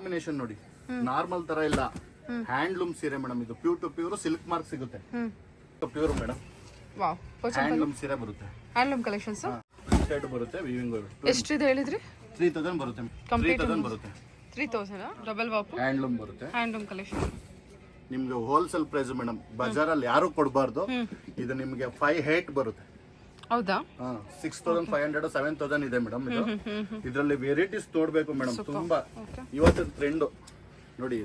Combination ನೋಡಿ, normal ತರ ಇಲ್ಲ, ಹ್ಯಾಂಡ್ಲೂಮ್ ಸೀರೆ ಮೇಡಮ್. ಇದು pure to pure silk mark ಸಿಗುತ್ತೆ. Pure madam. ವಾವ್, ಹ್ಯಾಂಡ್ಲೂಮ್ ಸೀರೆ ಬರುತ್ತೆ. ಹ್ಯಾಂಡ್ಲೂಮ್ ಕಲೆಕ್ಷನ್ಸ್ ಸೆಟ್ ಬರುತ್ತೆ. ವೀವಿಂಗ್ ಎಷ್ಟಿದೆ ಹೇಳಿದ್ರಿ? 3000 ಬರುತ್ತೆ. 3000 ಬರುತ್ತೆ. 3000 ಡಬಲ್ ವಾಪ್ ಹ್ಯಾಂಡ್ಲೂಮ್ ಬರುತ್ತೆ. ಹ್ಯಾಂಡ್ಲೂಮ್ ಕಲೆಕ್ಷನ್ ನಿಮ್ಗೆ ಹೋಲ್ಸೇಲ್ ಪ್ರೈಸ್ ಮೇಡಮ್. ಬಜಾರಲ್ಲಿ ಯಾರು ಕೊಡಬಾರ್ದು. ಇದು ನಿಮ್ಗೆ 5,800 ಬರುತ್ತೆ. ಹೌದಾ? 6,500 7,000 ಇದೆ ಮೇಡಮ್. ಇದು ಇದರಲ್ಲಿ ವೆರೈಟೀಸ್ ನೋಡ್ಬೇಕು ಮೇಡಮ್. ತುಂಬಾ ಇವತ್ತಿನ ಟ್ರೆಂಡ್ ನೋಡಿ.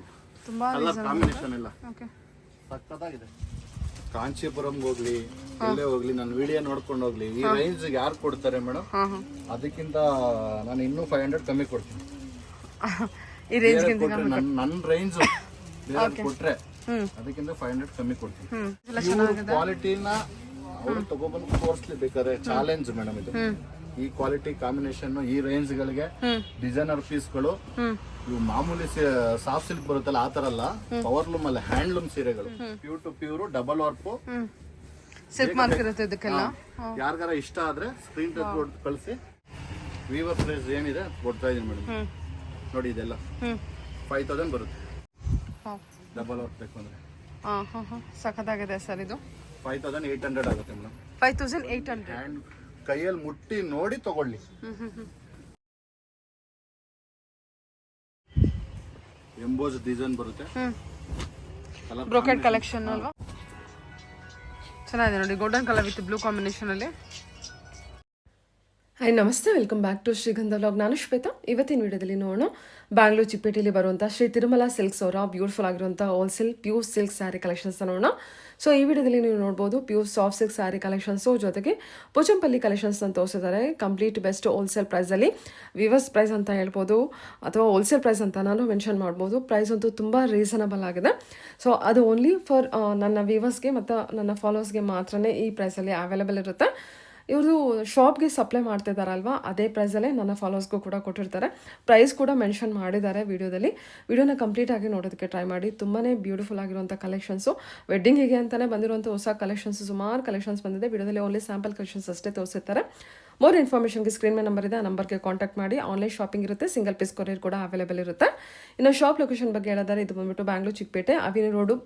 ತುಂಬಾ ಕಲರ್ ಕಾಂಬಿನೇಷನ್ ಎಲ್ಲ ಸಕ್ಕತ್ತಾಗಿದೆ. ಕಾಂಚೀಪುರಂಗೆ ಹೋಗ್ಲಿ, ಎಲ್ಲೇ ಹೋಗ್ಲಿ, ನನ್ನ ವಿಡಿಯೋ ನೋಡ್ಕೊಂಡು ಹೋಗ್ಲಿ, ಈ ರೇಂಜ್ ಯಾರು ಕೊಡ್ತಾರೆ ಮೇಡಮ್? ಅದಕ್ಕಿಂತ ನಾನು ಇನ್ನೂ 500 ಕಮ್ಮಿ ಕೊಡ್ತೀನಿ. ಈ ರೇಂಜ್ ನನ್ನ ರೇಂಜ್ ಕೊಟ್ರೆ ಅದಕ್ಕಿಂತ 500 ಕಮ್ಮಿ ಕೊಡ್ತೀನಿ. ಕ್ವಾಲಿಟಿನ ಅವರು ತಗೊಬಂದು ತೋರಿಸ್ಲೇಬೇಕಾದ್ರೆ ಚಾಲೆಂಜ್ ಮೇಡಮ್ ಇದು. ಈ ಕ್ವಾಲಿಟಿ ಕಾಂಬಿನೇಷನ್, ಈ ರೇಂಜ್ ಗಳಿಗೆ ಡಿಸೈನರ್ ಪೀಸ್ಗಳು, ಇವು ಮಾಮೂಲಿ ಸಾಫ್ಟ್ ಸಿಲ್ಕ್ ಬರುತ್ತಲ್ಲ ಆ ತರ ಅಲ್ಲ, ಪವರ್ಲೂಮ್ ಅಲ್ಲ, ಹ್ಯಾಂಡ್ಲೂಮ್ ಸೀರೆಗಳು. Pure to pure double warp silk mark ಇರುತ್ತೆ ಇದಕ್ಕೆಲ್ಲ. ಯಾರಿಗಾರ ಇಷ್ಟ ಆದ್ರೆ ಸ್ಕ್ರೀನ್ ಟಚ್ ಕಳಿಸಿ. ವೀವರ್ ಪ್ರೈಸ್ ಏನಿದೆ ಕೊಡ್ತಾ ಇದೀನಿ ಮೇಡಮ್. ನೋಡಿ ಇದೆಲ್ಲ 5,000 ಬರುತ್ತೆ. ಡಬಲ್ ವಾರ್ಪ್ ಬೇಕು ಅಂದ್ರೆ ಸಖತ್ತಾಗಿದೆ ಸರ್. ಇದು 5,800 ಆಗುತ್ತೆ ಮೇಡಮ್. 5,800 ಹ್ಯಾಂಡ್ ಕೈಯಲ್ಲಿ ಮುಟ್ಟಿ ನೋಡಿ ತಗೊಳ್ಳಿ. ಎಂಬೋಸ್ ಡಿಸೈನ್ ಬರುತ್ತೆ. ಬ್ರೋಕೆಡ್ ಕಲೆಕ್ಷನ್ ಅಲ್ವಾ? ಚೆನ್ನಾಗಿದೆ ನೋಡಿ, golden colour with blue combination ಅಲ್ಲಿ. Hi namaste, welcome back to Srigandha vlog. ನಾನು ಶ್ವೇತಾ. ಇವತ್ತಿನ ವಿಡಿಯೋದಲ್ಲಿ ನೋಡೋಣ ಬ್ಯಾಂಗ್ಳೂರು ಚಿಕ್ಕಪೇಟೆಯಲ್ಲಿ ಬರುವಂಥ ಶ್ರೀ ತಿರುಮಲ ಸಿಲ್ಕ್ಸ್ ಅವರ ಬ್ಯೂಟಿಫುಲ್ ಆಗಿರುವಂಥ wholesale pure silk sari collections ನೋಡೋಣ. ಸೊ ಈ ವಿಡಿಯೋದಲ್ಲಿ ನೀವು ನೋಡ್ಬೋದು pure soft silk sari collections, ಜೊತೆಗೆ ಪೋಚಂಪಲ್ಲಿ ಕಲೆಕ್ಷನ್ಸ್ ಅಂತ ತೋರಿಸಿದ್ದಾರೆ. ಕಂಪ್ಲೀಟ್ ಬೆಸ್ಟ್ ಹೋಲ್ಸೇಲ್ ಪ್ರೈಸಲ್ಲಿ, ವಿವರ್ಸ್ ಪ್ರೈಸ್ ಅಂತ ಹೇಳ್ಬೋದು ಅಥವಾ ಹೋಲ್ಸೇಲ್ ಪ್ರೈಸ್ ಅಂತ ನಾನು ಮೆನ್ಷನ್ ಮಾಡ್ಬೋದು. ಪ್ರೈಸ್ ಅಂತೂ ತುಂಬ ರೀಸನಬಲ್ ಆಗಿದೆ. ಸೊ ಅದು ಓನ್ಲಿ ಫಾರ್ ನನ್ನ ವಿವರ್ಸ್ಗೆ ಮತ್ತು ನನ್ನ ಫಾಲೋವರ್ಸ್ಗೆ ಮಾತ್ರನೇ ಈ ಪ್ರೈಸಲ್ಲಿ ಅವೈಲೇಬಲ್ ಇರುತ್ತೆ. ಇವರು ಶಾಪ್ಗೆ ಸಪ್ಲೈ ಮಾಡ್ತಿದ್ದಾರಲ್ವಾ, ಅದೇ ಪ್ರೈಸಲ್ಲೇ ನನ್ನ ಫಾಲೋವರ್ಸ್ಗೂ ಕೂಡ ಕೊಟ್ಟಿರ್ತಾರೆ. ಪ್ರೈಸ್ ಕೂಡ ಮೆನ್ಷನ್ ಮಾಡಿದ್ದಾರೆ ವಿಡಿಯೋದಲ್ಲಿ. ವಿಡಿಯೋನ ಕಂಪ್ಲೀಟಾಗಿ ನೋಡೋದಕ್ಕೆ ಟ್ರೈ ಮಾಡಿ. ತುಂಬಾ ಬ್ಯೂಟಿಫುಲ್ ಆಗಿರುವಂಥ ಕಲೆಕ್ಷನ್ಸು, ವೆಡ್ಡಿಂಗಿಗೆ ಅಂತಲೇ ಬಂದಿರುವಂಥ ಹೊಸ ಕಲೆಕ್ಷನ್ಸ್, ಸುಮಾರು ಕಲೆಕ್ಷನ್ಸ್ ಬಂದಿದೆ. ವಿಡಿಯೋದಲ್ಲಿ ಓನ್ಲಿ ಸ್ಯಾಂಪಲ್ ಕಲೆಕ್ಷನ್ಸ್ ಅಷ್ಟೇ ತೋರಿಸಿರ್ತಾರೆ. ಮೋರ್ ಇನ್ಫಾರ್ಮೇಷನ್ಗೆ ಸ್ಕ್ರೀನ್ ಮೇಲೆ ನಂಬರ್ ಇದೆ, ಆ ನಂಬರ್ಗೆ ಕಾಂಟ್ಯಾಕ್ಟ್ ಮಾಡಿ. ಆನ್ಲೈನ್ ಶಾಪಿಂಗ್ ಇರುತ್ತೆ, ಸಿಂಗಲ್ ಪೀಸ್ ಕೊರಿಯರ್ ಕೂಡ ಅವೈಲೇಬಲ್ ಇರುತ್ತೆ. ಇನ್ನು ಶಾಪ್ ಲೊಕೇಶನ್ ಬಗ್ಗೆ ಹೇಳಿದರೆ ಇದು ಬಂದ್ಬಿಟ್ಟು ಬ್ಯಾಂಗ್ಳೂರು ಚಿಕ್ಕಪೇಟೆ ಅವಿನಿ ರೋಡು,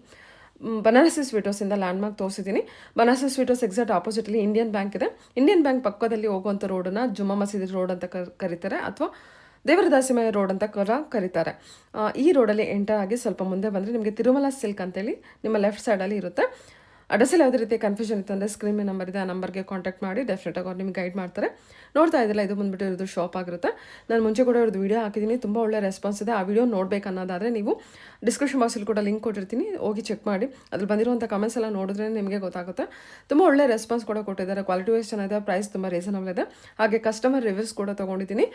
ಬನಾರಸಿ ಸ್ವೀಟೋಸಿಂದ ಲ್ಯಾಂಡ್ಮಾರ್ಕ್ ತೋರಿಸಿದ್ದೀನಿ. ಬನಾರಸಿ ಸ್ವೀಟೋಸ್ ಎಕ್ಸಾಕ್ಟ್ ಆಪೋಸಿಟಲ್ಲಿ ಇಂಡಿಯನ್ ಬ್ಯಾಂಕ್ ಇದೆ. ಇಂಡಿಯನ್ ಬ್ಯಾಂಕ್ ಪಕ್ಕದಲ್ಲಿ ಹೋಗುವಂಥ ರೋಡನ್ನು ಜುಮ್ಮಾ ಮಸೀದಿ ರೋಡ್ ಅಂತ ಕರೀತಾರೆ, ಅಥವಾ ದೇವರದಾಸಿಮಯ್ಯ ರೋಡ್ ಅಂತ ಕರೀತಾರೆ. ಈ ರೋಡಲ್ಲಿ ಎಂಟರ್ ಆಗಿ ಸ್ವಲ್ಪ ಮುಂದೆ ಬಂದರೆ ನಿಮಗೆ ತಿರುಮಲ ಸಿಲ್ಕ್ ಅಂತೇಳಿ ನಿಮ್ಮ ಲೆಫ್ಟ್ ಸೈಡಲ್ಲಿ ಇರುತ್ತೆ. ಅಡ್ರೆಸ್ಸಲ್ಲಿ ಯಾವುದೇ ರೀತಿ ಕನ್ಫ್ಯೂಷನ್ ಇತ್ತು ಅಂದರೆ ಸ್ಕ್ರೀನ್ ಮೇಲೆ ನಂಬರ್ ಇದೆ, ಆ ನಂಬರ್ಗೆ ಕಾಂಟ್ಯಾಕ್ಟ್ ಮಾಡಿ. ಡೆಫಿನೆಟಾಗಿ ಅವ್ರು ನಿಮಗೆ ಗೈಡ್ ಮಾಡ್ತಾರೆ. ನೋಡ್ತಾ ಇದ್ದಿಲ್ಲ, ಇದು ಬಂದುಬಿಟ್ಟು ಇರೋದು ಶಾಪ್ ಆಗಿರುತ್ತೆ. ನಾನು ಮುಂಚೆ ಕೂಡ ಇರೋದು ವೀಡಿಯೋ ಹಾಕಿದ್ದೀನಿ, ತುಂಬ ಒಳ್ಳೆ ರೆಸ್ಪಾನ್ಸ್ ಇದೆ. ಆ ವಿಡಿಯೋ ನೋಡಬೇಕನ್ನೋದಾದರೆ ನೀವು ಡಿಸ್ಕ್ರಿಪ್ಷನ್ ಬಾಕ್ಸಲ್ಲಿ ಕೂಡ ಲಿಂಕ್ ಕೊಟ್ಟಿರ್ತೀನಿ, ಹೋಗಿ ಚೆಕ್ ಮಾಡಿ. ಅದ್ರಲ್ಲಿ ಬಂದಿರುವಂಥ ಕಮೆಂಟ್ಸ್ ಎಲ್ಲ ನೋಡಿದ್ರೆ ನಿಮಗೆ ಗೊತ್ತಾಗುತ್ತೆ. ತುಂಬ ಒಳ್ಳೆ ರೆಸ್ಪಾನ್ಸ್ ಕೂಡ ಕೊಟ್ಟಿದ್ದಾರೆ. ಕ್ವಾಲಿಟಿ ವೈಸ್ ಚೆನ್ನಾಗಿದೆ, ಪ್ರೈಸ್ ತುಂಬ ರೀಸನಬಲ್ ಇದೆ. ಹಾಗೆ ಕಸ್ಟಮರ್ ರಿವ್ಯೂಸ್ ಕೂಡ ತೊಗೊಂಡಿದ್ದೀನಿ.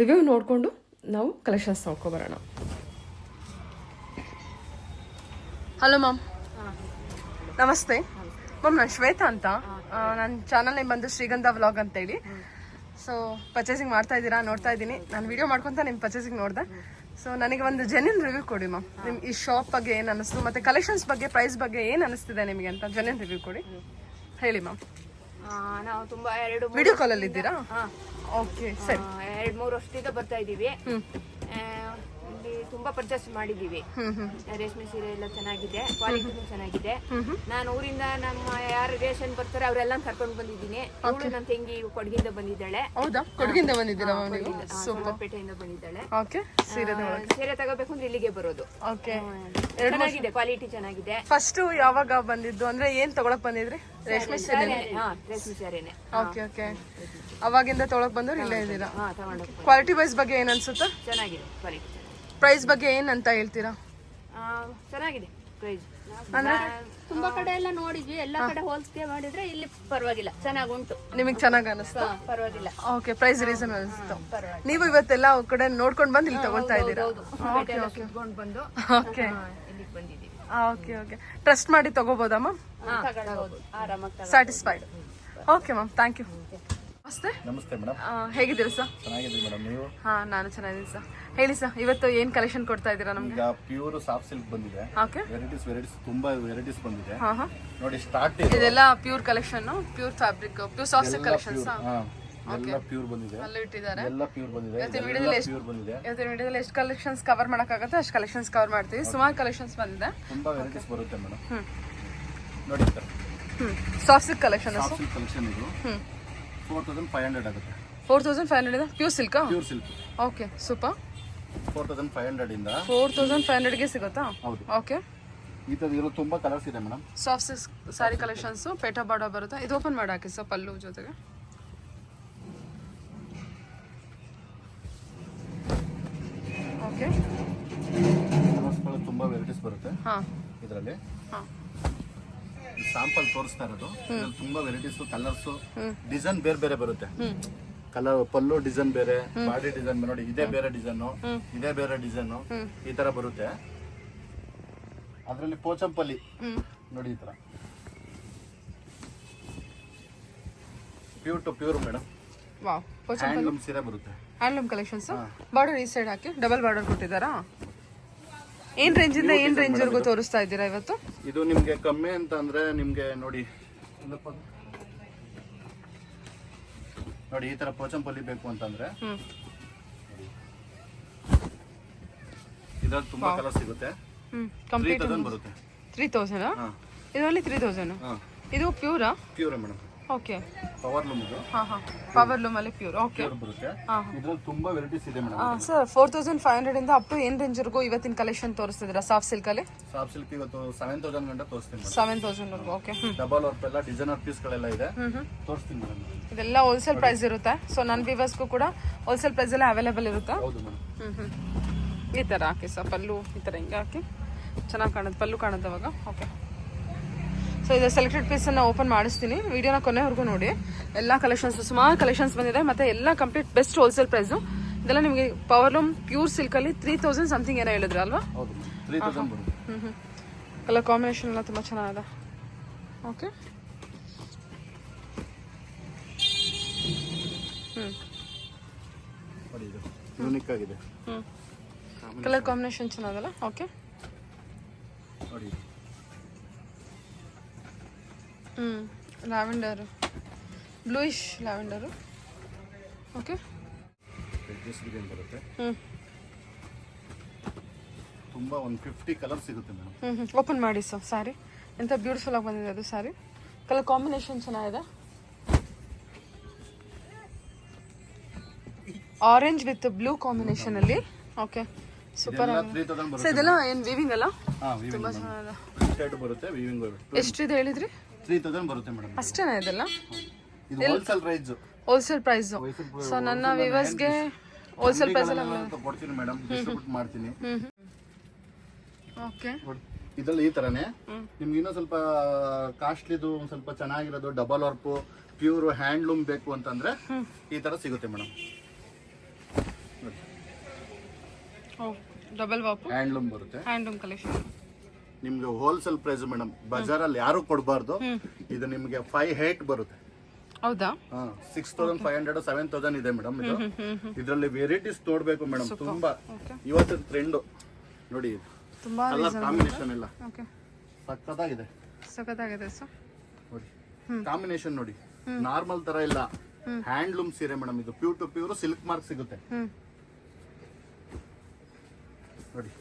ರಿವ್ಯೂ ನೋಡಿಕೊಂಡು ನಾವು ಕಲೆಕ್ಷನ್ಸ್ ನೋಡ್ಕೊಬರೋಣ. ಹಲೋ ಮ್ಯಾಮ್, ನಮಸ್ತೆ ಮ್ಯಾಮ್. ನಾನು ಶ್ವೇತಾ ಅಂತ. ನನ್ನ ಚಾನಲ್ ನೇಮ್ ಬಂದು ಶ್ರೀಗಂಧ ವ್ಲಾಗ್ ಅಂತೇಳಿ. ಸೊ ಪರ್ಚೇಸಿಂಗ್ ಮಾಡ್ತಾ ಇದ್ದೀರಾ ನೋಡ್ತಾ ಇದ್ದೀನಿ. ನಾನು ವಿಡಿಯೋ ಮಾಡ್ಕೊತ ನಿಮ್ಮ ಪರ್ಚೇಸಿಂಗ್ ನೋಡಿದೆ. ಸೊ ನನಗೆ ಒಂದು ಜೆನ್ಯೂನ್ ರಿವ್ಯೂ ಕೊಡಿ ಮ್ಯಾಮ್. ನಿಮ್ಮ ಈ ಶಾಪ್ ಬಗ್ಗೆ ಏನು ಅನ್ನಿಸ್ತು, ಮತ್ತು ಕಲೆಕ್ಷನ್ಸ್ ಬಗ್ಗೆ, ಪ್ರೈಸ್ ಬಗ್ಗೆ ಏನು ಅನ್ನಿಸ್ತಿದೆ ನಿಮಗೆ ಅಂತ ಜೆನ್ಯೂನ್ ರಿವ್ಯೂ ಕೊಡಿ, ಹೇಳಿ ಮ್ಯಾಮ್. ನಾವು ತುಂಬಾ ವಿಡಿಯೋ ಕಾಲಲ್ಲಿ ಇದ್ದೀರಾ? ಓಕೆ, ಸರಿ. 2-3 ವರ್ಷದಿಂದ ಬರ್ತಾ ಇದ್ದೀವಿ. ಇಲ್ಲಿ ತುಂಬಾ ಪರ್ಚೇಸ್ ಮಾಡಿದೀವಿ. ರೇಷ್ಮೆ ಸೀರೆ ಎಲ್ಲ ಚೆನ್ನಾಗಿದೆ, ಕ್ವಾಲಿಟಿನೂ ಚೆನ್ನಾಗಿದೆ. ನಾನು ಊರಿಂದ ನಮ್ಮ ಯಾರು ರಿಲೇಷನ್ ಬರ್ತಾರೆ ಅವರೆಲ್ಲ ಕರ್ಕೊಂಡು ಬಂದಿದ್ದೀನಿ. ಅವಳು ನನ್ನ ತಂಗಿ ಕೊಡಗಿಂದ ಬಂದಿದ್ದಾಳೆ. ಹೌದಾ? ಕೊಡಗಿಂದ ಬಂದಿದ್ದೀರಾ? ಪೇಟೆಯಿಂದ ಬಂದಿದ್ದಾಳೆ. ಓಕೆ, ಸೀರೆ ತಗೋಬೇಕು ಅಂದ್ರೆ ಇಲ್ಲಿಗೆ ಬರೋದು. ಓಕೆ, ಚೆನ್ನಾಗಿದೆ, ಕ್ವಾಲಿಟಿ ಚೆನ್ನಾಗಿದೆ. ಫಸ್ಟ್ ಯಾವಾಗ ಬಂದಿದ್ದು ಅಂದ್ರೆ ಏನ್ ತಗೊಳಕ್ ಬಂದಿದ್ರಿ? ರೇಷ್ಮೆ ಸೀರೆ? ರೇಷ್ಮೆ ಸೀರೆನೆ. ಓಕೆ ಓಕೆ, ಅವಾಗಿಂದ ತೊಗೊಳಕ್ ಬಂದವ್ರು ಇಲ್ಲೇ ಇದ್ದೀರಾ? ತಗೊಂಡು. ಕ್ವಾಲಿಟಿ ವೈಸ್ ಬಗ್ಗೆ ಏನ್ ಅನ್ಸುತ್ತಾ? ಚೆನ್ನಾಗಿದೆ ಕ್ವಾಲಿಟಿ. ಪ್ರೈಸ್ ಬಗ್ಗೆ ಏನ್ ಅಂತ ಹೇಳ್ತೀರಾ? ಚೆನ್ನಾಗಿದೆ ಪ್ರೈಸ್. ಅಂದ್ರೆ ತುಂಬಾ ಕಡೆ ಎಲ್ಲ ನೋಡಿದ್ವಿ, ಎಲ್ಲಾ ಕಡೆ ಹೋಲ್ಸ್ಕೆ ಮಾಡಿದ್ರೆ ಇಲ್ಲಿ ಪರವಾಗಿಲ್ಲ, ಚೆನ್ನಾಗುಂಟು. ನಿಮಗೆ ಚೆನ್ನಾಗಿ ಅನಿಸ್ತಾ? ಪರವಾಗಿಲ್ಲ. ಓಕೆ, ಪ್ರೈಸ್ ರೀಸನ್ ಅನಿಸ್ತು. ನೀವು ಇವತ್ತೆಲ್ಲ ಕಡೆ ನೋಡ್ಕೊಂಡು ಬಂದು ಇಲ್ಲಿ ತಗೊಳ್ತಾ ಇದ್ದೀರಾ? ಇಟ್ಕೊಂಡು ಬಂದು ಓಕೆ, ಇಲ್ಲಿಗೆ ಬಂದಿದ್ದೀವಿ. ಓಕೆ ಓಕೆ, ಟ್ರಸ್ಟ್ ಮಾಡಿ ತಗೋಬೋದಾ ಮ್ಯಾಮ್? ಆರಾಮಾಗಿ satisfied. Okay ma'am, thank you. ನಮಸ್ತೆ. ನಮಸ್ತೆ ಮೇಡಮ್, ಹೇಗಿದ್ದೀರಾ ಸರ್? ಚೆನ್ನಾಗಿದ್ದೀವಿ ಮೇಡಮ್. ನೀವು? ನಾನು ಚೆನ್ನಾಗಿದ್ದೀನಿ ಸರ್. ಹೇಳಿ ಸರ್, ಇವತ್ತು ಏನ್ ಕಲೆಕ್ಷನ್ ಕೊಡ್ತಾ ಇದ್ದೀರಾ ನಮ್ಗೆ? ಈಗ ಪ್ಯೂರ್ ಸಾಫ್ಟ್ ಸಿಲ್ಕ್ ಬಂದಿದೆ. ಓಕೆ, ವೆರೈಟೀಸ್ ತುಂಬಾ ವೆರೈಟೀಸ್ ಬಂದಿದೆ. ಹಾ ಹಾ, ನೋಡಿ ಸ್ಟಾರ್ಟ್ ಇದೆಲ್ಲ pure collection, pure fabric, pure soft silk collections. ಎಲ್ಲ ಪ್ಯೂರ್ ಬಂದಿದೆ, ಅಲ್ಲೂ ಇಟ್ಟಿದ್ದಾರೆ. ಎಲ್ಲ ಪ್ಯೂರ್ ಬಂದಿದೆ, ಇವತ್ತಿನ ಪ್ಯೂರ್ ಬಂದಿದೆ. ವಿಡಿಯೋದಲ್ಲಿ ಎಷ್ಟು ಕಲೆಕ್ಷನ್ಸ್ ಕವರ್ ಮಾಡೋಕ್ಕಾಗುತ್ತೆ ಅಷ್ಟು ಕಲೆಕ್ಷನ್ಸ್ ಕವರ್ ಮಾಡ್ತೀವಿ. ಸುಮಾರು ಕಲೆಕ್ಷನ್ಸ್ ಬಂದಿದೆ, ತುಂಬಾ ವೆರೈಟೀಸ್ ಬರುತ್ತೆ ಮೇಡಮ್. ನೋಡಿ sir, soft silk collection. Soft silk collection ಇದು 4500 ಆಗುತ್ತೆ. 4500 ಇದೆ pure silk. Pure silk. Okay, super. 4500 ಇಂದ 4500ಗೆ ಸಿಗುತ್ತಾ? ಹೌದು. ಓಕೆ, ಈ ತರ ಇರೋ ತುಂಬಾ ಕಲರ್ಸ್ ಇದೆ ಮೇಡಮ್. ಸಾಫ್ಟ್ ಸಿಲ್ಕ್ ಸಾರಿ ಕಲೆಕ್ಷನ್ಸ್, ಪೇಟಾ ಬಾರ್ಡರ್ ಬರುತ್ತೆ. ಇದು ಓಪನ್ ಮಾಡಿ ಹಾಕಿ ಸರ್, ಪಲ್ಲು ಜೊತೆಗೆ. ಓಕೆ, ಕಲರ್ಸ್ಗಳು ತುಂಬಾ ವೆರೈಟೀಸ್ ಬರುತ್ತೆ ಹಾಂ ಇದರಲ್ಲಿ. ಹಾಂ, ಸ್ಯಾಂಪಲ್ ತೋರಿಸ್ತಾ ಇರೋದು. ಇದ್ರಲ್ಲಿ ತುಂಬಾ ವೆರೈಟೀಸ್, ಕಲರ್ಸ್, ಡಿಸೈನ್ ಬೇರೆ ಬೇರೆ ಬರುತ್ತೆ. ಕಲರ್ ಪಲ್ಲು ಡಿಸೈನ್ ಬೇರೆ, ಬಾಡಿ ಡಿಸೈನ್ ನೋಡಿ, ಇದೇ ಬೇರೆ ಡಿಸೈನು, ಇದೇ ಬೇರೆ ಡಿಸೈನು, ಈ ತರ ಬರುತ್ತೆ. ಅದರಲ್ಲಿ ಪೋಚಂಪಲ್ಲಿ ನೋಡಿ, ಈ ತರ pure to pure madam. Wow, handloom ಸೀರೆ ಬರುತ್ತೆ. Handloom collections. ಬಾರ್ಡರ್ ಈ ಸೈಡ್ ಹಾಕಿ ಡಬಲ್ ಬಾರ್ಡರ್ ಕೊಟ್ಟಿದ್ದಾರಾ? ಏನ್ ರೇಂಜ್ ಇಂದ ಏನ್ ರೇಂಜ್ ವರೆಗೂ ತೋರಿಸ್ತಾ ಇದ್ದೀರಾ ಇವತ್ತು? ಇದು ನಿಮ್ಗೆ ಕಮ್ಮಿ ಅಂತ ಅಂದ್ರೆ ನಿಮ್ಗೆ ನೋಡಿ ನೋಡಿ, ಈ ತರ ಪೋಚಂಪಲ್ಲಿ ಬೇಕು ಅಂತಂದ್ರೆ ಇದ್ರಲ್ಲಿ ತುಂಬಾ ಕಲರ್ ಸಿಗುತ್ತೆ. 3000 ಬರುತ್ತೆ. 3000? ಇದು ಓನ್ಲಿ 3000? ಇದು ಪ್ಯೂರಾ? Pure madam. Okay, power loom ಇದು. ಹಾ ಹಾ, ಪವರ್ ಲೂಮ್ ಅಲ್ಲಿ ಪ್ಯೂರ್. ಓಕೆ, ಪ್ಯೂರ್ ಬರುತ್ತೆ. ಇದ್ರಲ್ಲಿ ತುಂಬಾ ವೆರೈಟೀಸ್ ಇದೆ ಮೇಡಮ್. ಸರ್ 4500 ಇಂದ ಅಪ್ ಟು ಏನ್ ರೇಂಜ್ ವರೆಗೂ ಇವತ್ತಿನ ಕಲೆಕ್ಷನ್ ತೋರಿಸ್ತಿದ್ದೀರಾ ಸಾಫ್ಟ್ ಸಿಲ್ಕ್ ಅಲ್ಲಿ? ಸಾಫ್ಟ್ ಸಿಲ್ಕ್ ಇವತ್ತು 7000 ಗಂಟೆ ತೋರಿಸ್ತೀನಿ. 7000 ವರೆಗೂ. ಓಕೆ, ಡಬಲ್ ವರ್ಕ್ ಎಲ್ಲ ಡಿಸೈನರ್ ಪೀಸ್ ಗಳೆಲ್ಲ ಇದೆ, ತೋರಿಸ್ತೀನಿ ಮೇಡಮ್. ಇದೆಲ್ಲ ಹೋಲ್ಸೇಲ್ ಪ್ರೈಸ್ ಇರುತ್ತೆ. ಸೊ ನನ್ನ ವ್ಯೂವರ್ಸ್ಗೂ ಕೂಡ ಹೋಲ್ಸೇಲ್ ಪ್ರೈಸ್ ಎಲ್ಲ ಅವೈಲೇಬಲ್ ಇರುತ್ತೆ. ಹೌದು ಮೇಡಮ್. ಈ ತರ ಹಾಕಿ ಸರ್, ಪಲ್ಲು ಈ ತರ ಹಿಂಗೆ ಹಾಕಿ ಚೆನ್ನಾಗಿ ಕಾಣುತ್ತೆ, ಪಲ್ಲು ಕಾಣುತ್ತೆ ಅವಾಗ. ಓಕೆ, ಸೊ ಇದು ಸೆಲೆಕ್ಟೆಡ್ ಪೀಸನ್ನು ಓಪನ್ ಮಾಡಿಸ್ತೀನಿ. ವಿಡಿಯೋನ ಕೊನೆವರೆಗೂ ನೋಡಿ. ಎಲ್ಲ ಕಲೆಕ್ಷನ್ಸ್, ಸುಮಾರು ಕಲೆಕ್ಷನ್ಸ್ ಬಂದಿದೆ, ಮತ್ತು ಎಲ್ಲ ಕಂಪ್ಲೀಟ್ ಬೆಸ್ಟ್ ಹೋಲ್ಸೇಲ್ ಪ್ರೈಸು. ಇದೆಲ್ಲ ನಿಮಗೆ ಪವರ್ಲೂಮ್ ಪ್ಯೂರ್ ಸಿಲ್ಕಲ್ಲಿ 3000 ಸಮಥಿಂಗ್ ಏನೋ ಹೇಳಿದ್ರು ಅಲ್ವಾ? ಹೌದು, 3000 ಬರುತ್ತೆ. ಕಲರ್ ಕಾಂಬಿನೇಷನ್ ಎಲ್ಲ ತುಂಬ ಚೆನ್ನಾಗಿದೆ. ಓಕೆ, ನೋಡಿ ಇದು ಯೂನಿಕ್ ಆಗಿದೆ. Colour combination ಚೆನ್ನಾಗಲ್ಲ. ಓಕೆ, ನೋಡಿ ಲ್ಯಾವೆಂಡರು, ಬ್ಲೂಯಿಶ್ ಲ್ಯಾವೆಂಡರು. ಓಕೆ, ಗ್ರೀನ್ ಬರುತ್ತೆ. ತುಂಬಾ 150 ಕಲರ್ ಸಿಗುತ್ತೆ ಮೇಡಮ್. ಓಪನ್ ಮಾಡಿ ಸರ್. ಸ್ಯಾರಿ ಎಂತ ಬ್ಯೂಟಿಫುಲ್ ಆಗಿ ಬಂದಿದೆ ಅದು ಸ್ಯಾರಿ. ಕಲರ್ ಕಾಂಬಿನೇಷನ್ ಚೆನ್ನಾಗಿದೆ. ಆರೆಂಜ್ ವಿತ್ ಬ್ಲೂ ಕಾಂಬಿನೇಷನ್ ಅಲ್ಲಿ. ಓಕೆ, ಸೂಪರ್ ಆಗಿದೆ. ಸೊ ಇದೆಲ್ಲ ಏನು ವೀವಿಂಗ್ ಅಲ್ಲ? ತುಂಬಾ ಚೆನ್ನಾಗಿದೆ. ಪ್ರಿಂಟೆಡ್ ಬರುತ್ತೆ, ವೀವಿಂಗ್ ಬರುತ್ತೆ. ಎಷ್ಟಿದೆ ಹೇಳಿದ್ರಿ? 3000 ಬರುತ್ತೆ ಮೇಡಮ್. ಅಷ್ಟೇನಾ ಇದೆಲ್ಲ? ಇದು wholesale price. Wholesale price. So ನನ್ನ ವ್ಯೂವರ್ಸ್ಗೆ ಹೋಲ್ಸೇಲ್ ಪ್ರೈಸ್ ಎಲ್ಲ ಕೊಡ್ತೀನಿ ಮೇಡಮ್, ಡಿಸ್ಟ್ರಿಬ್ಯೂಟ್ ಮಾಡ್ತೀನಿ. ಓಕೆ, ಇದ್ರಲ್ಲಿ ಈ ತರನೇ ನಿಮ್ಗೆ ಇನ್ನೂ ಸ್ವಲ್ಪ ಕಾಸ್ಟ್ಲಿದು, ಸ್ವಲ್ಪ ಚೆನ್ನಾಗಿರೋದು, ಡಬಲ್ ವರ್ಕ್ ಪ್ಯೂರ್ ಹ್ಯಾಂಡ್ಲೂಮ್ ಬೇಕು ಅಂತಂದ್ರೆ ಈ ತರ ಸಿಗುತ್ತೆ ಮೇಡಮ್. ಡಬಲ್ ವಾಪು ಹ್ಯಾಂಡ್ಲೂಮ್ ಬರುತ್ತೆ. ಹ್ಯಾಂಡ್ಲೂಮ್ ಕಲೆಕ್ಷನ್ ನಿಮ್ಗೆ ಹೋಲ್ಸೇಲ್ ಪ್ರೈಸ್ ಮೇಡಮ್, ಬಜಾರಲ್ಲಿ ಯಾರು ಕೊಡಬಾರ್ದು. ಇದು ನಿಮ್ಗೆ 58 ಬರುತ್ತೆ. ಹೌದಾ? 6500 7000 ಇದೆ ಮೇಡಮ್. ಇದು ಇದರಲ್ಲಿ ವೆರೈಟೀಸ್ ನೋಡ್ಬೇಕು ಮೇಡಮ್, ತುಂಬಾ ಇವತ್ತಿನ ಟ್ರೆಂಡ್ ನೋಡಿ. ತುಂಬಾ ಕಲರ್ ಕಾಂಬಿನೇಷನ್ ಎಲ್ಲ ಓಕೆ, ಸಕ್ಕತ್ತಾಗಿದೆ. ಸಖತ್ತಾಗಿದೆ ಸರ್. ನೋಡಿ ಕಾಂಬಿನೇಷನ್ ನೋಡಿ, ನಾರ್ಮಲ್ ತರ ಇಲ್ಲ, ಹ್ಯಾಂಡ್ಲೂಮ್ ಸೀರೆ ಮೇಡಮ್. ಇದು pure to pure silk mark ಸಿಗುತ್ತೆ ನೋಡಿ.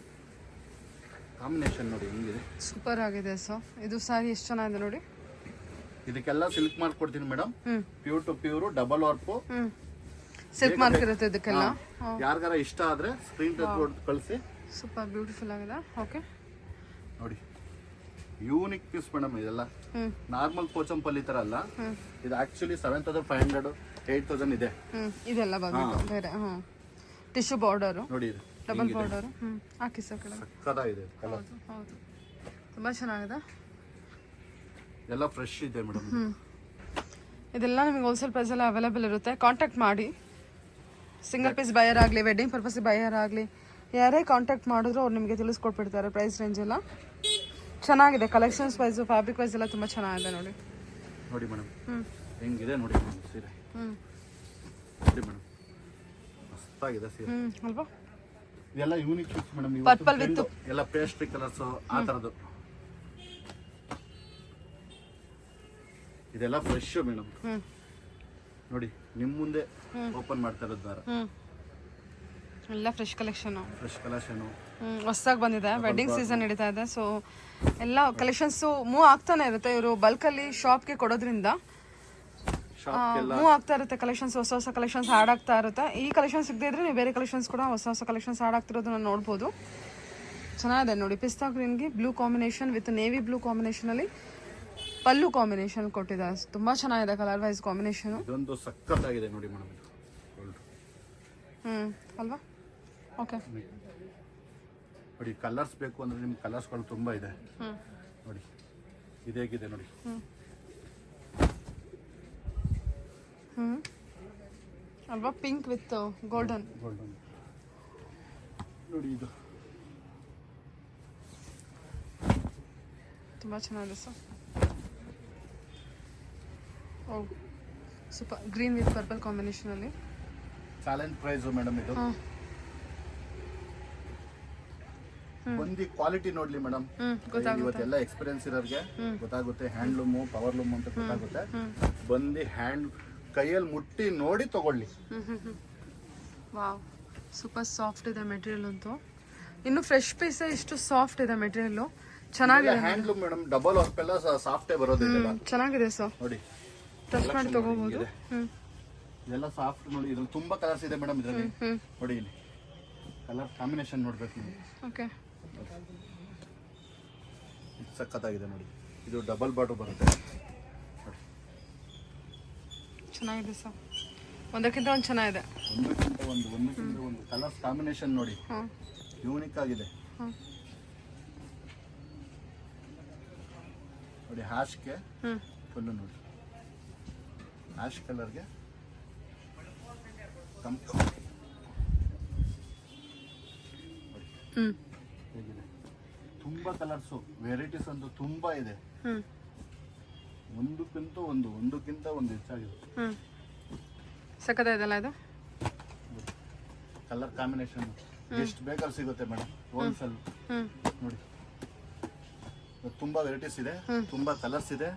ಕಾಂಬಿನೇಷನ್ ನೋಡಿ ಹೆಂಗಿದೆ, ಸೂಪರ್ ಆಗಿದೆ ಸರ್. ಇದು ಸಾರಿ ಎಷ್ಟು ಚೆನ್ನಾಗಿದೆ ನೋಡಿ. ಇದಕ್ಕೆಲ್ಲ ಸಿಲ್ಕ್ ಮಾರ್ಕ್ ಕೊಡ್ತೀನಿ madam. Pure to pure double work silk mark ಇರುತ್ತೆ ಇದಕ್ಕೆಲ್ಲ. ಯಾರಿಗಾರ ಇಷ್ಟ ಆದ್ರೆ ಸ್ಕ್ರೀನ್ ಟಚ್ ಕಳಿಸಿ. ಸೂಪರ್ ಬ್ಯೂಟಿಫುಲ್ ಆಗಿದೆ. ಓಕೆ, ನೋಡಿ ಯೂನಿಕ್ ಪೀಸ್ ಮೇಡಮ್. ಇದೆಲ್ಲ ನಾರ್ಮಲ್ ಪೋಚಂಪಲ್ಲಿ ತರ ಅಲ್ಲ, ಇದು ಆಕ್ಚುಲಿ 7500 8000 ಇದೆ. ಇದೆಲ್ಲ ಬಂದು ಬೇರೆ. ಟಿಶ್ಯೂ ಬಾರ್ಡರ್ ನೋಡಿ, ಇದು ಡಬಲ್ ಬಾರ್ಡರ್ ಹಾಕಿ ಸರ್ ಕೆಳಗೆ. ಸಕ್ಕತ್ತಾಗಿದೆ ಕಲರ್. ಹೌದು, ತುಂಬಾ ಚೆನ್ನಾಗಿದೆ. ಎಲ್ಲ ಫ್ರೆಶ್ ಇದೆ ಮೇಡಮ್. ಇದೆಲ್ಲ ನಿಮಗೆ ಹೋಲ್ಸೇಲ್ ಪ್ರೈಸ್ ಎಲ್ಲ ಅವೈಲೇಬಲ್ ಇರುತ್ತೆ. ಕಾಂಟ್ಯಾಕ್ಟ್ ಮಾಡಿ. ಸಿಂಗಲ್ ಪೀಸ್ ಬಯರ್ ಆಗಲಿ, ವೆಡ್ಡಿಂಗ್ ಪರ್ಪಸ್ ಬಯರ್ ಆಗಲಿ, ಯಾರೇ ಕಾಂಟ್ಯಾಕ್ಟ್ ಮಾಡಿದ್ರು ಅವ್ರು ನಿಮಗೆ ತಿಳಿಸ್ಕೊಟ್ಬಿಡ್ತಾರೆ ಪ್ರೈಸ್ ರೇಂಜ್ ಎಲ್ಲ. ಚೆನ್ನಾಗಿದೆ ಕಲೆಕ್ಷನ್ಸ್ ವೈಸ್, ಫ್ಯಾಬ್ರಿಕ್ ವೈಸ್ ಎಲ್ಲ ತುಂಬ ಚೆನ್ನಾಗಿದೆ ನೋಡಿ. ನೋಡಿ ಮೇಡಮ್ ಹೆಂಗಿದೆ ನೋಡಿ ಸೀರೆ. ನೋಡಿ ಮೇಡಮ್ ಮಸ್ತಾಗಿದೆ ಸೀರೆ ಅಲ್ವಾ? ಇದೆಲ್ಲ unique piece madam. Purple with ಎಲ್ಲ ಪೇಸ್ಟ್ರಿ ಕಲರ್ಸ್ ಆ ತರದ್ದು. ಇದೆಲ್ಲ ಫ್ರೆಶ್ ಮೇಡಮ್. ನೋಡಿ ನಿಮ್ಮ ಮುಂದೆ ಓಪನ್ ಮಾಡ್ತಾ ಇರೋದು ದಾರ. ಎಲ್ಲ ಫ್ರೆಶ್ ಕಲೆಕ್ಷನ್, ಫ್ರೆಶ್ ಕಲೆಕ್ಷನು. ಹೊಸದಾಗಿ ಬಂದಿದೆ, ವೆಡ್ಡಿಂಗ್ ಸೀಸನ್ ನಡೀತಾ ಇದೆ. ಸೊ ಎಲ್ಲ ಕಲೆಕ್ಷನ್ಸು ಮೂವ್ ಆಗ್ತಾನೆ ಇರುತ್ತೆ. ಇವರು ಬಲ್ಕಲ್ಲಿ ಶಾಪ್ಗೆ ಕೊಡೋದ್ರಿಂದ ಮೂವ್ ಆಗ್ತಾ ಇರುತ್ತೆ ಕಲೆಕ್ಷನ್ಸ್, ಹೊಸ ಹೊಸ ಕಲೆಕ್ಷನ್ಸ್ ಆ್ಯಡ್ ಆಗ್ತಾ ಇರುತ್ತೆ. ಈ ಕಲೆಕ್ಷನ್ ಸಿಗದೇ ಇದ್ರೆ ನೀವು ಬೇರೆ ಕಲೆಕ್ಷನ್ಸ್ ಕೂಡ ಹೊಸ ಹೊಸ ಕಲೆಕ್ಷನ್ಸ್ ಆ್ಯಡ್ ಆಗ್ತಿರೋದನ್ನ ನೋಡ್ಬೋದು. ಚೆನ್ನಾಗಿದೆ ನೋಡಿ, ಪಿಸ್ತಾ ಗ್ರೀನ್ಗೆ blue combination with navy blue ಕಾಂಬಿನೇಷನಲ್ಲಿ ಪಲ್ಲು ಕಾಂಬಿನೇಷನ್ ಕೊಟ್ಟಿದ್ದಾರೆ. ತುಂಬ ಚೆನ್ನಾಗಿದೆ ಕಲರ್ ವೈಸ್ ಕಾಂಬಿನೇಷನು. ಇದೊಂದು ಸಖತ್ತಾಗಿದೆ ನೋಡಿ ಮೇಡಮ್. ಅಲ್ವಾ? ಓಕೆ ನೋಡಿ, ಕಲರ್ಸ್ ಬೇಕು ಅಂದರೆ ನಿಮ್ಗೆ ಕಲರ್ಸ್ಗಳು ತುಂಬ ಇದೆ ನೋಡಿ. ಇದೇಗಿದೆ ನೋಡಿ. ಅಲ್ವಾ? ಪಿಂಕ್ ವಿತ್ ಗೋಲ್ಡನ್ ನೋಡಿ, ಇದು ತುಂಬ ಚೆನ್ನಾಗಿದೆ sir. Oh super, green with purple ಕಾಂಬಿನೇಷನಲ್ಲಿ. ಚಾಲೆಂಜ್ ಪ್ರೈಸ್ ಮೇಡಮ್ ಇದು. ಬಂದು ಕ್ವಾಲಿಟಿ ನೋಡ್ಲಿ ಮೇಡಮ್. ಇವತ್ತೆಲ್ಲ ಎಕ್ಸ್ಪೀರಿಯನ್ಸ್ ಇರೋರಿಗೆ ಗೊತ್ತಾಗುತ್ತೆ, ಹ್ಯಾಂಡ್ಲೂಮು ಪವರ್ಲೂಮ್ ಅಂತ ಗೊತ್ತಾಗುತ್ತೆ. ಬಂದು ಕೈಯಲ್ಲಿ ಮುಟ್ಟಿ ನೋಡಿ ತಗೊಳ್ಳಿ. ವಾವ್, ಸೂಪರ್ ಸಾಫ್ಟ್ ಇದೆ ಮೆಟೀರಿಯಲ್ ಅಂತೂ. ಇನ್ನು ಫ್ರೆಶ್ ಪೀಸ್ ಇಷ್ಟು ಸಾಫ್ಟ್ ಇದೆ ಮೆಟೀರಿಯಲ್. ಚೆನ್ನಾಗಿದೆ ಹ್ಯಾಂಡ್ಲೂಮ್ ಮೇಡಮ್. ಡಬಲ್ ವರ್ಕ್ ಎಲ್ಲ ಸಾಫ್ಟೇ ಬರೋದಿಲ್ಲ. ಚೆನ್ನಾಗಿದೆ ಸರ್, ನೋಡಿ ಟಚ್ ಮಾಡಿ ತಗೋಬಹುದು. ಇದೆಲ್ಲ ಸಾಫ್ಟ್ ನೋಡಿ. ಇದ್ರಲ್ಲಿ ತುಂಬಾ ಕಲರ್ಸ್ ಇದೆ ಮೇಡಮ್. ಇದರಲ್ಲಿ ನೋಡಿ, ಇಲ್ಲಿ ಕಲರ್ ಕಾಂಬಿನೇಷನ್ ನೋಡ್ಬೇಕು ನೀವು. ಓಕೆ, ಸಖತ್ತಾಗಿದೆ ನೋಡಿ. ಇದು ಡಬಲ್ ಬಾರ್ಡರ್ ಬರುತ್ತೆ. ಚೆನ್ನಾಗಿದೆ ಸರ್, ಒಂದಕ್ಕಿಂತ ಒಂದು ಚೆನ್ನಾಗಿದೆ. ಒಂದಕ್ಕಿಂತ ಒಂದು ಕಲರ್ಸ್ ಕಾಂಬಿನೇಷನ್ ನೋಡಿ, ಯೂನಿಕ್ ಆಗಿದೆ ನೋಡಿ. ಹ್ಯಾಶ್ಗೆ ಫುಲ್ಲು ನೋಡಿ, ಹ್ಯಾಶ್ ಕಲರ್ಗೆ ಹೇಗಿದೆ. ತುಂಬಾ ಕಲರ್ಸು, ವೆರೈಟೀಸ್ ಅಂತೂ ತುಂಬಾ ಇದೆ. ಒಂದಕ್ಕಿಂತ ಒಂದು ಹೆಚ್ಚಾಗಿದೆ. ಸಖತ್ತಾಗಿದೆಲ್ಲ ಇದು ಕಲರ್ ಕಾಂಬಿನೇಷನ್. ಎಷ್ಟು ಬೇಕಾದ್ರೂ ಸಿಗುತ್ತೆ ಮೇಡಮ್ ಹೋಲ್ಸೇಲ್. ನೋಡಿ, ತುಂಬಾ ವೆರೈಟೀಸ್ ಇದೆ, ತುಂಬಾ ಕಲರ್ಸ್ ಇದೆ.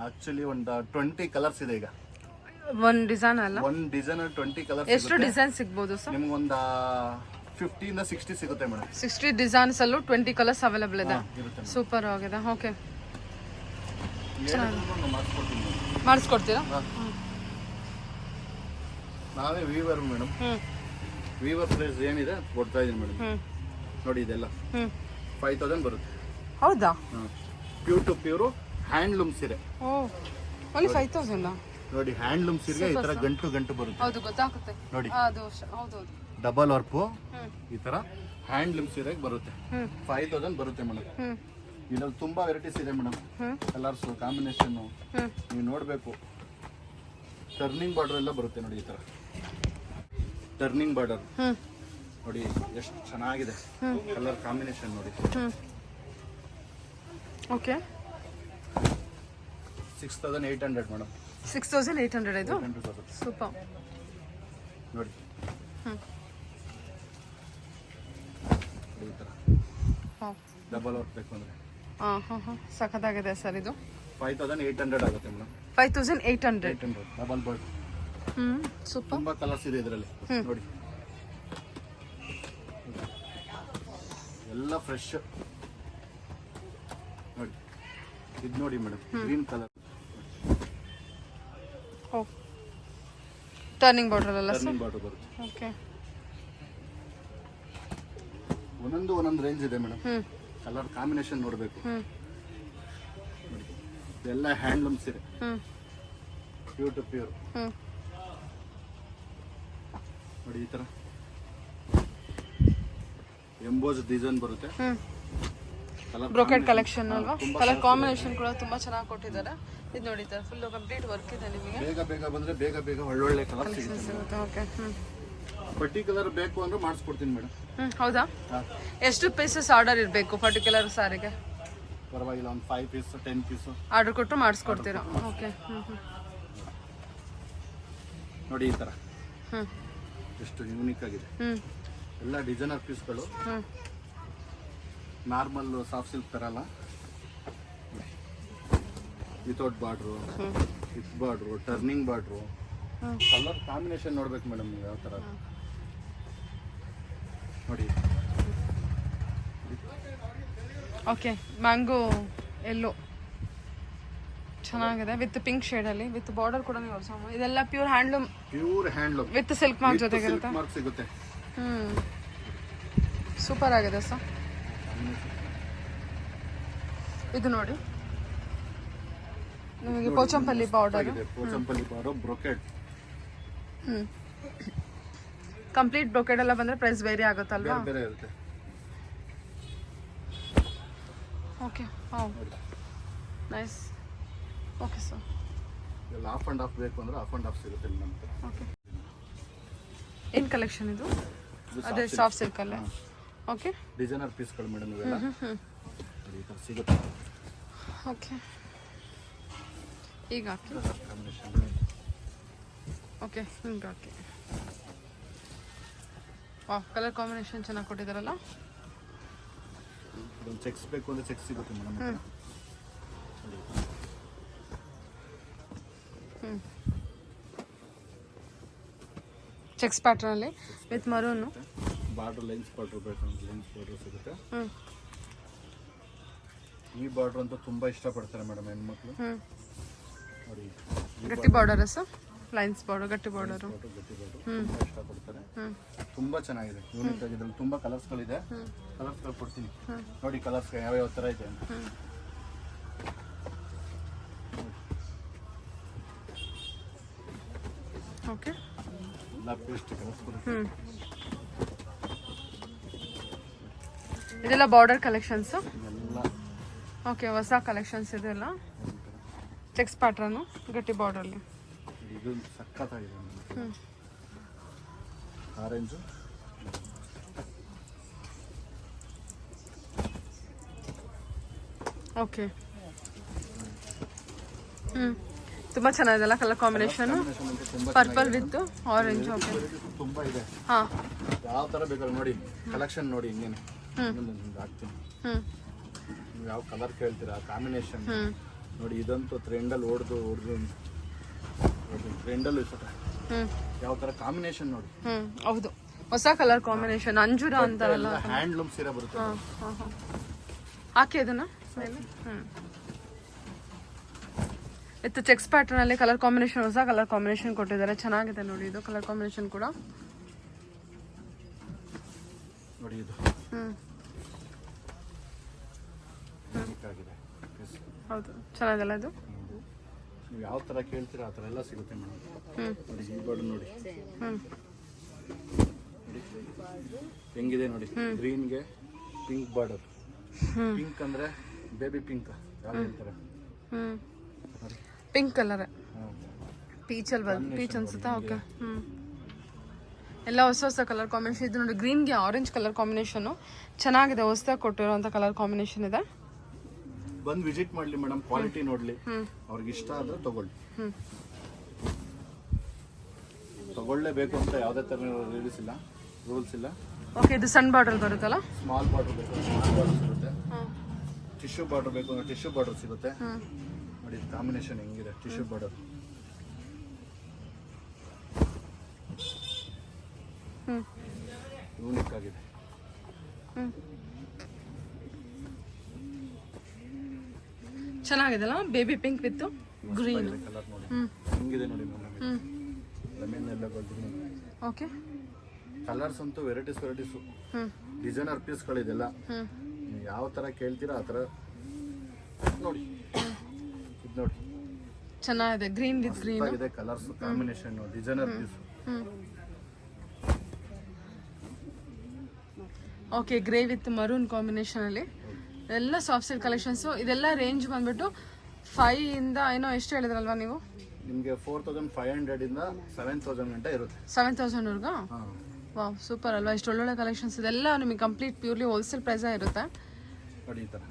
ಆಕ್ಚುಲಿ ಒಂದು 20 ಕಲರ್ಸ್ ಇದೆ ಈಗ. ಒಂದು ಡಿಸೈನ್ ಅಲ್ಲ, ಒಂದು ಡಿಸೈನ್ 20 ಕಲರ್ಸ್. ಎಷ್ಟು ಡಿಸೈನ್ ಸಿಗ್ಬೋದು ಸರ್? ನಿಮ್ಗೆ ಒಂದು 50 ಇಂದ 60 ಸಿಗುತ್ತೆ ಮೇಡಮ್. 60 ಡಿಸೈನ್ಸ್ ಅಲ್ಲೂ 20 ಕಲರ್ಸ್ ಅವೈಲೇಬಲ್ ಇದೆ. ಇರುತ್ತೆ. ಸೂಪರ್ ಆಗಿದೆ. ಓಕೆ, ಮಾಡಿಸ್ಕೊಡ್ತೀನಿ. ಮಾಡಿಸ್ಕೊಡ್ತೀರಾ? ನಾವೇ ವೀವರ್ ಮೇಡಮ್. ವೀವರ್ ಪ್ರೈಸ್ ಏನಿದೆ ಕೊಡ್ತಾ ಇದೀನಿ ಮೇಡಮ್. ನೋಡಿ, ಇದೆಲ್ಲ 5000 ಬರುತ್ತೆ. ಹೌದಾ? ಪ್ಯೂರ್ ಟು ಪ್ಯೂರು ಹ್ಯಾಂಡ್ಲೂಮ್ ಸೀರೆ. ಓ, ಓನ್ಲಿ 5000? ನೋಡಿ, ಹ್ಯಾಂಡ್ಲೂಮ್ ಸೀರೆಗೆ ಈ ತರ ಗಂಟು ಬರುತ್ತೆ. ಹೌದು, ಗೊತ್ತಾಗುತ್ತೆ ನೋಡಿ. ಅದು ಹೌದು, ಡಬಲ್ ವರ್ಕು ಈ ತರ ಹ್ಯಾಂಡ್ಲೂಮ್ ಸೀರೆಗೆ ಬರುತ್ತೆ. 5000 ಬರುತ್ತೆ ಮೇಡಮ್. ಇದ್ರಲ್ಲಿ ತುಂಬಾ ವೆರೈಟೀಸ್ ಇದೆ ಮೇಡಮ್. ಕಲರ್ಸ್ ಕಾಂಬಿನೇಷನ್ ನೀವು ನೋಡ್ಬೇಕು. ಟರ್ನಿಂಗ್ ಬಾರ್ಡರ್ ಎಲ್ಲ ಬರುತ್ತೆ ನೋಡಿ. ಈ ತರ ಟರ್ನಿಂಗ್ ಬಾರ್ಡರ್ ನೋಡಿ, ಎಷ್ಟು ಚೆನ್ನಾಗಿದೆ. ಕಲರ್ ಕಾಂಬಿನೇಷನ್ ನೋಡಿ. Okay, 6800 madam. 6800 ಇದು. ಸೂಪರ್ ನೋಡಿ. ಈ ತರ ಡಬಲ್ ವರ್ಕ್ ಬೇಕು ಅಂದ್ರೆ ಸಖತ್ತಾಗಿದೆ ಸರ್. ಇದು 5800 ಆಗುತ್ತೆ ಮೇಡಮ್. 5800 double bird. ಸೂಪರ್. ತುಂಬಾ ಕಲರ್ಸ್ ಇದೆ ಇದರಲ್ಲಿ ನೋಡಿ. ಎಲ್ಲ ಫ್ರೆಶ್ ನೋಡಿ. ಇದು ನೋಡಿ ಮೇಡಮ್, ಗ್ರೀನ್ ಕಲರ್. ಓ, ಟರ್ನಿಂಗ್ ಬಾರ್ಡರ್ ಅಲ್ಲ ಸರ್? ಟರ್ನಿಂಗ್ ಬಾರ್ಡರ್ ಬರುತ್ತೆ. ಓಕೆ, ಒಂದೊಂದು ರೇಂಜ್ ಇದೆ ಮೇಡಮ್. ಕಲರ್ ಕಾಂಬಿನೇಷನ್ ನೋಡಬೇಕು. ಇದೆಲ್ಲ ಹ್ಯಾಂಡ್ಲೂಮ್ ಸೀರೆ, ಪ್ಯೂರ್ ಟು ಪ್ಯೂರ್ ನೋಡಿ. ಈ ತರ ಎಂಬೋಸ್ ಡಿಸೈನ್ ಬರುತ್ತೆ. ಬ್ರೋಕೆಡ್ ಕಲೆಕ್ಷನ್ ಅಲ್ವಾ? ಕಲರ್ ಕಾಂಬಿನೇಷನ್ ಕೂಡ ತುಂಬಾ ಚೆನ್ನಾಗಿ ಕೊಟ್ಟಿದ್ದಾರೆ. ಇದು ನೋಡಿ, ಫುಲ್ ಕಂಪ್ಲೀಟ್ ವರ್ಕ್ ಇದೆ. ನಿಮಗೆ ಬೇಗ ಬಂದ್ರೆ ಬೇಗ ಒಳ್ಳೊಳ್ಳೆ ಕಲರ್ ಸಿಗುತ್ತೆ. ಓಕೆ, ಪರ್ಟಿಕ್ಯುಲರ್ ಬೇಕು ಅಂದ್ರೆ ಮಾಡಿಸ್ಕೊಡ್ತೀನಿ ಮೇಡಮ್. ಹೌದಾ? ಎಷ್ಟು ಪೀಸಸ್ ಆರ್ಡರ್ ಇರಬೇಕು ಪರ್ಟಿಕ್ಯುಲರ್ ಸಾರಿಗೆ? ಪರವಾಗಿಲ್ಲ, ಒಂದು 5 ಪೀಸ್ 10 ಪೀಸ್ ಆರ್ಡರ್ ಕೊಟ್ಟು ಮಾಡಿಸ್ಕೊಡ್ತೀರಾ? ಓಕೆ. ನೋಡಿ, ಈ ತರ ಎಷ್ಟು ಯೂನಿಕ್ ಆಗಿದೆ. ಎಲ್ಲ ಡಿಸೈನರ್ ಪೀಸ್ಗಳು. ನಾರ್ಮಲ್ ಸಾಫ್ಟ್ ಸಿಲ್ಕ್ ತರಲ್ಲ. Without border, with border, turning border, colour combination ನೋಡ್ಬೇಕು ಮೇಡಮ್ ನೀವು ಯಾವ ಥರ ನೋಡಿ. ಓಕೆ ಮ್ಯಾಂಗೋ ಎಲ್ಲೋ ಚೆನ್ನಾಗಿದೆ ವಿತ್ ಪಿಂಕ್ ಶೇಡಲ್ಲಿ ವಿತ್ ಬಾರ್ಡರ್ ಕೂಡ ನೀವು ಇದೆಲ್ಲ pure handloom with silk mark ಜೊತೆಗೆ ಇರುತ್ತೆ. ಮಾರ್ಕ್ ಸಿಗುತ್ತೆ. ಸೂಪರ್ ಆಗಿದೆ ಸರ್. ಇದು ನೋಡಿ ನಿಮಗೆ Pochampally border, Pochampally border brocade. Complete brocade ಎಲ್ಲ ಬಂದ್ರೆ ಪ್ರೈಸ್ ಬೇರೆ ಆಗುತ್ತಲ್ವಾ? ಬೇರೆ ಇರುತ್ತೆ. Okay nice. Okay sir. ಎಲ್ಲ ಆಫ್ ಅಂಡ್ ಆಫ್ ಬೇಕು ಅಂದ್ರೆ ಆಫ್ ಅಂಡ್ ಆಫ್ ಸಿಗುತ್ತೆ ನಮ್ಮ ಹತ್ರ. ಓಕೆ ಏನು ಕಲೆಕ್ಷನ್ ಇದು? ಅದೇ ಸಾಫ್ಟ್ ಸಿಲ್ಕ್ ಅಲ್ಲೇ. ಓಕೆ ಡಿಸೈನರ್ ಪೀಸ್ಗಳು ಮೇಡಮ್ ಇವೆಲ್ಲ ಈ ಥರ ಸಿಗುತ್ತೆ. ಓಕೆ ಈಗ ಹಾಕಿ. ಓಕೆ ಹಿಂಗೆ ಹಾಕಿ. ಕಲರ್ ಕಾಂಬಿನೇಷನ್ ಚೆನ್ನಾಗಿ ಕೊಟ್ಟಿದ್ದಾರಲ್ಲ. ಚೆಕ್ಸ್ ಬೇಕು ಅಂದ್ರೆ ಚೆಕ್ಸ್ ಸಿಗುತ್ತೆ ಮೇಡಮ್. ಚೆಕ್ಸ್ ಪ್ಯಾಟರ್ನ್ ಅಲ್ಲಿ ವಿತ್ ಮರೂನು. ಬಾರ್ಡರ್ ಲೈನ್ಸ್ ಬಾರ್ಡರ್ ಬೇಕು ಅಂದ್ರೆ ಲೈನ್ಸ್ ಬಾರ್ಡರ್ ಸಿಗುತ್ತೆ. ಈ ಬಾರ್ಡರ್ ಅಂತೂ ತುಂಬಾ ಇಷ್ಟಪಡ್ತಾರೆ ಮೇಡಮ್ ಹೆಣ್ಮಕ್ಳು. ನೋಡಿ ಗಟ್ಟಿ ಬಾರ್ಡರ್ ಸರ್, ಲೈನ್ಸ್ ಬಾರ್ಡರ್, ಗಟ್ಟಿ ಬಾರ್ಡರ್ ತುಂಬಾ ಇಷ್ಟಪಡ್ತಾರೆ. ತುಂಬಾ ಚೆನ್ನಾಗಿದೆ, ಯೂನಿಕ್ ಆಗಿದೆ. ತುಂಬಾ ಕಲರ್ಸ್ಗಳಿದೆ, ಕಲರ್ಸ್ಗಳು ಕೊಡ್ತೀನಿ ನೋಡಿ. ಕಲರ್ಸ್ ಯಾವ ಥರ ಇದೆ ಅಂತ. ಓಕೆ ಎಲ್ಲ ಪೇಸ್ಟ್ ಕಲರ್ಸ್ ಬರುತ್ತೆ. ಇದೆಲ್ಲ ಬಾರ್ಡರ್ ಕಲೆಕ್ಷನ್ಸ್. ಎಲ್ಲ ಓಕೆ ಹೊಸ ಕಲೆಕ್ಷನ್ಸ್ ಇದೆಲ್ಲ. ಚೆಕ್ಸ್ ಪ್ಯಾಟರ್ನು ಗಟ್ಟಿ ಬಾರ್ಡರ್ಲಿ. ಇದು ಸಖತ್ತಾಗಿದೆ. ಆರೆಂಜು ಓಕೆ ತುಂಬಾ ಚೆನ್ನಾಗಿದೆಲ್ಲ colour combination. Purple with orange. Okay ತುಂಬಾ ಇದೆ. ಹಾಂ ಯಾವ ಥರ ಬೇಕಾದ್ರೆ ನೋಡಿ ಕಲೆಕ್ಷನ್ ನೋಡಿ. ಹಿಂಗೇನೆ ಹಾಕ್ತೀನಿ. ನೀವು ಯಾವ ಕಲರ್ ಕೇಳ್ತೀರಾ ಕಾಂಬಿನೇಷನ್ ನೋಡಿ. ಇದಂತೂ ಟ್ರೆಂಡಲ್ಲಿ ಓಡ್ದು ಟ್ರೆಂಡಲ್ಲಿ ಯಾವ ಥರ ಕಾಂಬಿನೇಷನ್ ನೋಡಿ. ಹೌದು ಹೊಸ ಕಲರ್ ಕಾಂಬಿನೇಷನ್. ಅಂಜೂರ ಅಂತಾರಲ್ಲ, ಹ್ಯಾಂಡ್ಲೂಮ್ ಸೀರೆ ಬರುತ್ತೆ. ಹಾಕಿ ಅದನ್ನ ವಿತ್ ಚೆಕ್ಸ್ ಪ್ಯಾಟರ್ನ್ ಅಲ್ಲಿ ಕಲರ್ ಕಾಂಬಿನೇಷನ್, ಹೊಸ ಕಲರ್ ಕಾಂಬಿನೇಷನ್ ಕೊಟ್ಟಿದ್ದಾರೆ. ಚೆನ್ನಾಗಿದೆ ನೋಡಿ ಇದು ಕಲರ್ ಕಾಂಬಿನೇಷನ್ ಕೂಡ. ನೋಡಿ ಇದು ಹೌದು ಚೆನ್ನಾಗಿದೆಲ್ಲ ಇದು. ನೀವು ಯಾವ ಥರ ಕೇಳ್ತೀರಾ ಆ ಥರ ಎಲ್ಲ ಸಿಗುತ್ತೆ ಮೇಡಮ್. ನೋಡಿ ಈ ಬಾರ್ಡರ್ ನೋಡಿ ಹೆಂಗಿದೆ ನೋಡಿ. ಗ್ರೀನ್ಗೆ ಪಿಂಕ್ ಬಾರ್ಡರ್. ಪಿಂಕ್ ಅಂದ್ರೆ ಬೇಬಿ ಪಿಂಕ್ ಯಾವ ಹೇಳ್ತಾರೆ. ಪಿಂಕ್ ಕಲರ್ ಪೀಚಲ್ಲಿ ಬಂದು ಪೀಚ್ ಅನ್ಸುತ್ತಾ. ಓಕೆ ಎಲ್ಲ ಹೊಸ ಹೊಸ ಕಲರ್ ಕಾಂಬಿನೇಷನ್. ಇದು ನೋಡಿ ಗ್ರೀನ್ಗೆ ಆರೆಂಜ್ ಕಲರ್ ಕಾಂಬಿನೇಷನ್ ಚೆನ್ನಾಗಿದೆ. ಹೊಸದಾಗಿ ಕೊಟ್ಟಿರೋಂಥ ಕಲರ್ ಕಾಂಬಿನೇಷನ್ ಇದೆ. ಬಂದು ವಿಸಿಟ್ ಮಾಡಲಿ ಮೇಡಮ್, ಕ್ವಾಲಿಟಿ ನೋಡಲಿ. ಅವ್ರಿಗೆ ಇಷ್ಟ ಆದರೆ ತಗೊಳ್ಳಿ. ತಗೊಳ್ಳೇಬೇಕು ಅಂತ ಯಾವುದೇ ಥರ ರೂಲ್ಸ್ ಇಲ್ಲ. ಓಕೆ ಇದು ಸಣ್ಣ ಬಾರ್ಡರ್ ಬರುತ್ತಲ್ಲ. ಸ್ಮಾಲ್ ಬಾರ್ಡರ್ ಬೇಕು ಸ್ಮಾಲ್ ಬಾರ್ಡರ್ ಸಿಗುತ್ತೆ. ಟಿಶ್ಯೂ ಬಾರ್ಡರ್ ಬೇಕು ಅಂದ್ರೆ ಟಿಶ್ಯೂ ಬಾರ್ಡರ್ ಸಿಗುತ್ತೆ. ನೋಡಿ ಕಾಂಬಿನೇಷನ್ ಹೆಂಗಿದೆ. ಟಿಶ್ಯೂ ಬಾರ್ಡರ್ ಯೂನಿಕ್ ಆಗಿದೆ. ಚೆನ್ನಾಗಿದೆಲ್ಲ. Baby pink with green colour ನೋಡಿ ಹೆಂಗಿದೆ ನೋಡಿ. ಲೆಮನ್ ಎಲ್ಲ ಗೋಲ್ಡನ್. ಓಕೆ ಕಲರ್ಸ್ ಅಂತೂ ವೆರೈಟೀಸ್. ಡಿಸೈನರ್ ಪೀಸ್ಗಳಿದೆಲ್ಲ. ನೀವು ಯಾವ ಥರ ಕೇಳ್ತೀರಾ ಆ ಥರ ನೋಡಿ. ಇದು ನೋಡಿ ಚೆನ್ನಾಗಿದೆ. ಗ್ರೀನ್ ವಿತ್ ಗ್ರೀನ್ ಇದೆ colours combination. Designer piece. Okay grey with maroon combination ಅಲ್ಲಿ ಎಲ್ಲ ಸಾಫ್ಟ್ ಸಿಲ್ಕ್ ಕಲೆಕ್ಷನ್ಸ್. ಇದೆಲ್ಲ ರೇಂಜ್ ಬಂದ್ಬಿಟ್ಟು 5 ಇಂದ ಏನೋ ಎಷ್ಟು ಹೇಳಿದ್ರಲ್ವಾ ನೀವು? ನಿಮಗೆ 4500 ಇಂದ 7000 ಗಂಟೆ ಇರುತ್ತೆ. 7000 ವರ್ಗ. ವಾವ್ ಸೂಪರ್ ಅಲ್ವಾ. ಇಷ್ಟು ಒಳ್ಳೊಳ್ಳೆ ಕಲೆಕ್ಷನ್ಸ್. ಇದೆಲ್ಲ ನಿಮಗೆ ಕಂಪ್ಲೀಟ್ ಪ್ಯೂರ್ಲಿ ಹೋಲ್ಸೇಲ್ ಪ್ರೈಸೇ ಇರುತ್ತೆ. ನೋಡಿ ಈ ಥರ.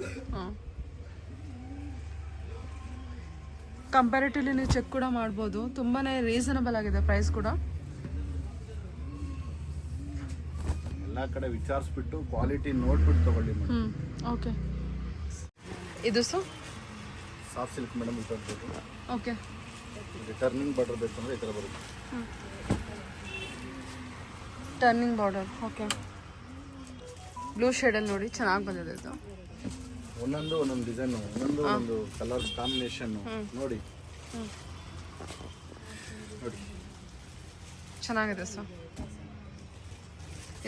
ಕಂಪ್ಯಾರಿಟಿವ್ಲಿ ನೀವು ಚೆಕ್ ಕೂಡ ಮಾಡ್ಬೋದು. ತುಂಬಾನೇ ರೀಸನಬಲ್ ಆಗಿದೆ ಪ್ರೈಸ್ ಕೂಡ. ಎಲ್ಲ ಕಡೆ ವಿಚಾರಿಸ್ಬಿಟ್ಟು ಕ್ವಾಲಿಟಿ ನೋಡ್ಬಿಟ್ಟು ತಗೊಳ್ಳಿ ಮೇಡಮ್. ಓಕೆ ಇದು ಸರ್ ಸಾಫ್ಟ್ ಸಿಲ್ಕ್ ಮೇಡಮ್. ಈ ಥರ ಬೇಕು. ಓಕೆ ರಿಟರ್ನಿಂಗ್ ಬಾರ್ಡರ್ ಬೇಕು ಅಂದರೆ ಈ ಥರ ಬರುತ್ತೆ. Turning border. ಓಕೆ, ಬ್ಲೂ ಶೇಡಲ್ಲಿ ನೋಡಿ ಚೆನ್ನಾಗಿ ಬಂದಿದೆ ಇದು. ಒಂದೊಂದು ಡಿಸೈನು, ಒಂದೊಂದು ಕಲರ್ ಕಾಂಬಿನೇಷನ್ ನೋಡಿ. ನೋಡಿ ಚೆನ್ನಾಗಿದೆ ಸರ್.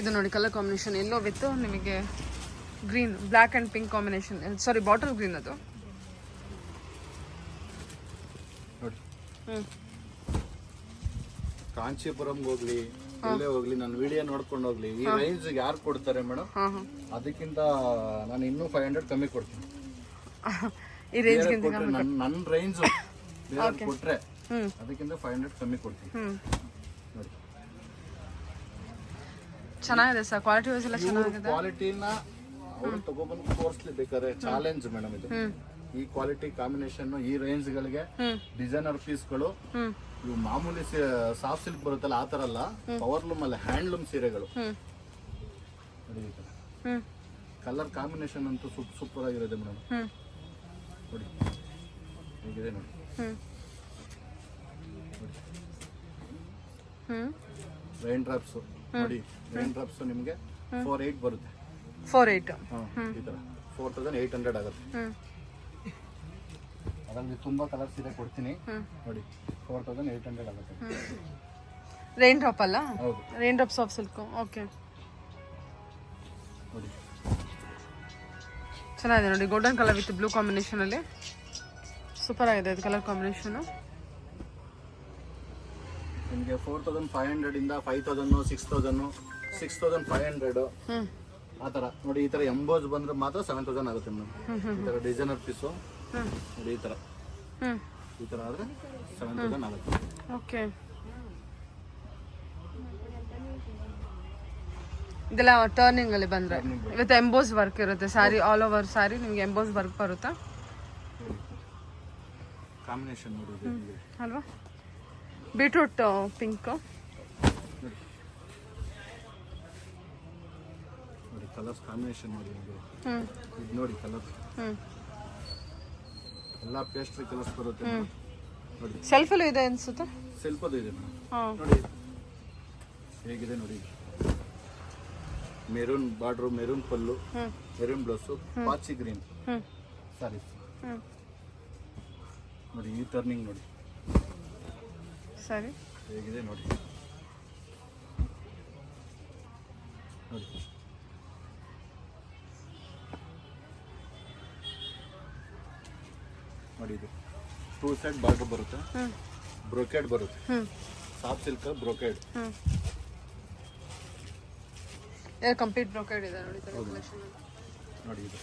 ಇದು ನೋಡಿ ಕಲರ್ ಕಾಂಬಿನೇಷನ್ ಎಲ್ಲೋ ವಿತ್ ನಿಮಗೆ green, black and pink combination. Sorry, bottle green ಅದು. ನೋಡಿ ಕಾಂಚೀಪುರಂಗೆ ಹೋಗ್ಲಿ, ಎಲ್ಲೇ ಹೋಗ್ಲಿ, ನನ್ನ ವಿಡಿಯೋ ನೋಡ್ಕೊಂಡು ಹೋಗ್ಲಿ, ಈ ರೇಂಜ್ ಯಾರು ಕೊಡ್ತಾರೆ ಮೇಡಮ್? ಅದಕ್ಕಿಂತ ನಾನು ಇನ್ನೂ 500 ಕಮ್ಮಿ ಕೊಡ್ತೀನಿ. ಈ ರೇಂಜ್ ನನ್ನ ರೇಂಜ್ ಬೇರೆ ಕೊಟ್ರೆ ಅದಕ್ಕಿಂತ 500 ಕಮ್ಮಿ ಕೊಡ್ತೀನಿ. ನೋಡಿ ಚೆನ್ನಾಗಿದೆ ಸರ್, ಕ್ವಾಲಿಟಿ ವೈಸ್ ಎಲ್ಲ ಚೆನ್ನಾಗಿದೆ. ಕ್ವಾಲಿಟಿನ ಅವರು ತಗೊಬಂದು ತೋರಿಸ್ಲೇಬೇಕಾದ್ರೆ ಚಾಲೆಂಜ್ ಮೇಡಮ್ ಇದು. ಈ ಕ್ವಾಲಿಟಿ ಕಾಂಬಿನೇಷನ್, ಈ ರೇಂಜ್ ಗಳಿಗೆ ಡಿಸೈನರ್ ಪೀಸ್ಗಳು, ಇವು ಮಾಮೂಲಿ ಸಾಫ್ಟ್ ಸಿಲ್ಕ್ ಬರುತ್ತಲ್ಲ ಆ ತರ ಅಲ್ಲ, ಪವರ್ಲೂಮ್ ಅಲ್ಲ, ಹ್ಯಾಂಡ್ಲೂಮ್ ಸೀರೆಗಳು. ಕಲರ್ ಕಾಂಬಿನೇಷನ್ ಅಂತೂ ಸೂಪರ್ ಆಗಿರುತ್ತೆ ಮೇಡಮ್. ನೋಡಿ ಹೇಗಿದೆ ನೋಡಿ. ರೈನ್ ಡ್ರಾಪ್ಸ್ ನೋಡಿ, ರೈನ್ ಡ್ರಾಪ್ಸ್ ನಿಮಗೆ 48 ಬರುತ್ತೆ. 48 ಈ ತರ 4800 ಆಗುತ್ತೆ. ಅದರಲ್ಲಿ ತುಂಬಾ ಕಲರ್ ಸೀರೆ ಕೊಡ್ತೀನಿ ನೋಡಿ. 4800 ಆಗುತ್ತೆ. ರೈನ್ ಡ್ರಾಪ್ ಅಲ್ಲ? ಹೌದು, rain drop soft silk. Okay, ನೋಡಿ ಚೆನ್ನಾಗಿದೆ ನೋಡಿ. Golden colour with blue combination ಅಲ್ಲಿ ಸೂಪರ್ ಆಗಿದೆ ಇದು ಕಲರ್ ಕಾಂಬಿನೇಷನ್. ನಿಮಗೆ 4500 ಇಂದ 5000, 6000, 6500 ಆ ತರ ನೋಡಿ. ಈ ತರ ಎಂಬೋಸ್ ಬಂದ್ರೆ ಮಾತ್ರ 7000 ಆಗುತ್ತೆ ಮೇಡಮ್. ಈ ತರ ಡಿಸೈನರ್ ಪೀಸು ನೋಡಿ, ಈ ತರ ಆದ್ರೆ 7000 ಆಗುತ್ತೆ. ಓಕೆ, ಇದೆಲ್ಲ ಟರ್ನಿಂಗ್ ಅಲ್ಲಿ ಬಂದ್ರೆ ಇವತ್ತು ಎಂಬೋಸ್ ವರ್ಕ್ ಇರುತ್ತೆ. ಸ್ಯಾರಿ ಆಲ್ ಓವರ್ ಸ್ಯಾರಿ ನಿಮ್ಗೆ ಎಂಬೋಸ್ ವರ್ಕ್ ಬರುತ್ತಾ? ಕಾಂಬಿನೇಷನ್ ನೋಡಿ ಅಲ್ವಾ? ಬೀಟ್ರೂಟ್ ಪಿಂಕ್ ನೋಡಿ, ಕಲರ್ಸ್ ಕಾಂಬಿನೇಷನ್ ನೋಡಿ. ಇದು ನೋಡಿ ಕಲರ್ ಎಲ್ಲ ಪೇಸ್ಟ್ರಿ ಕಲರ್ಸ್ ಬರುತ್ತೆ ನೋಡಿ. ಸೆಲ್ಫ್ ಅಲ್ಲೂ ಇದೆ ಅನ್ಸುತ್ತೆ. ಸೆಲ್ಫ್ ಅದು ಇದೆ ನೋಡಿ. ಹೇಗಿದೆ ನೋಡಿ. ಮೆರೂನ್ ಬಾರ್ಡ್ರು, ಮೆರೂನ್ ಪಲ್ಲು, ಮೆರೂನ್ ಬ್ಲೌಸು, ಪಾಚಿ ಗ್ರೀನ್ ಸಾರಿ ನೋಡಿ. ಈ ಟರ್ನಿಂಗ್ ನೋಡಿ ಸರಿ ಹೇಗಿದೆ ನೋಡಿ. ನೋಡಿ ನೋಡಿ, ಇದು 2 ಸೈಡ್ ಬಾರ್ಡರ್ ಬರುತ್ತೆ, ಬ್ರೊಕೆಡ್ ಬರುತ್ತೆ, soft silk brocade. Complete brocade ಇದೆ ನೋಡಿ ಕಲೆಕ್ಷನ್. ನೋಡಿ ಇದು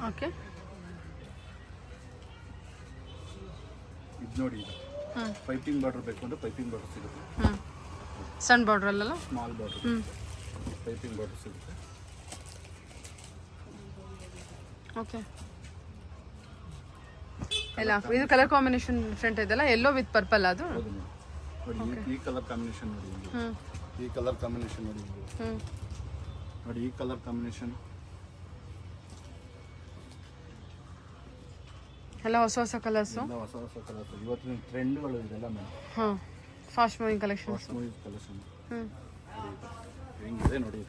ಓಕೆ, ಇದು ನೋಡಿ. ಇದು ಪೈಪಿಂಗ್ ಬಾರ್ಡರ್ ಬೇಕು ಅಂದ್ರೆ ಪೈಪಿಂಗ್ ಬಾರ್ಡರ್ ಸಿಗುತ್ತೆ. ಸಣ್ಣ ಬಾರ್ಡರ್ ಅಲ್ಲ, ಸ್ಮಾಲ್ ಬಾರ್ಡರ್ ಪೈಪಿಂಗ್ ಬಾರ್ಡರ್ ಸಿಗುತ್ತೆ. ಓಕೆ, ಇಲ್ಲ ಇದು ಕಲರ್ ಕಾಂಬಿನೇಷನ್ ಡಿಫ್ರೆಂಟ್ ಇದೆಲ್ಲ, ಎಲ್ಲೋ ವಿತ್ ಪರ್ಪಲ್ ಅದು. ಹೌದು ನೋಡಿ. ಈ ಕಲರ್ ಕಾಂಬಿನೇಷನ್ ನೋಡಿ. ಈ ಕಲರ್ ಕಾಂಬಿನೇಷನ್ ನೋಡಿ. ನೋಡಿ ಈ ಕಲರ್ ಕಾಂಬಿನೇಷನ್ ಎಲ್ಲ ಹೊಸ ಹೊಸ ಕಲರ್ಸು, ಹೊಸ ಕಲರ್ಸ್. ಇವತ್ತಿನ ಟ್ರೆಂಡ್ಗಳು ಇದೆಲ್ಲ ಮೇಡಮ್. ಹಾಂ, fast moving collections. Fast moving collection ಹೆಂಗಿದೆ ನೋಡಿ.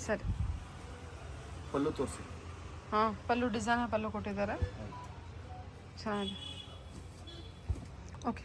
ಸರಿ, ಪಲ್ಲು ತೋರಿಸಿ. ಹಾಂ, ಪಲ್ಲು ಡಿಸೈನ್ ಪಲ್ಲು ಕೊಟ್ಟಿದ್ದಾರೆ, ಚೆನ್ನಾಗಿದೆ. ಓಕೆ,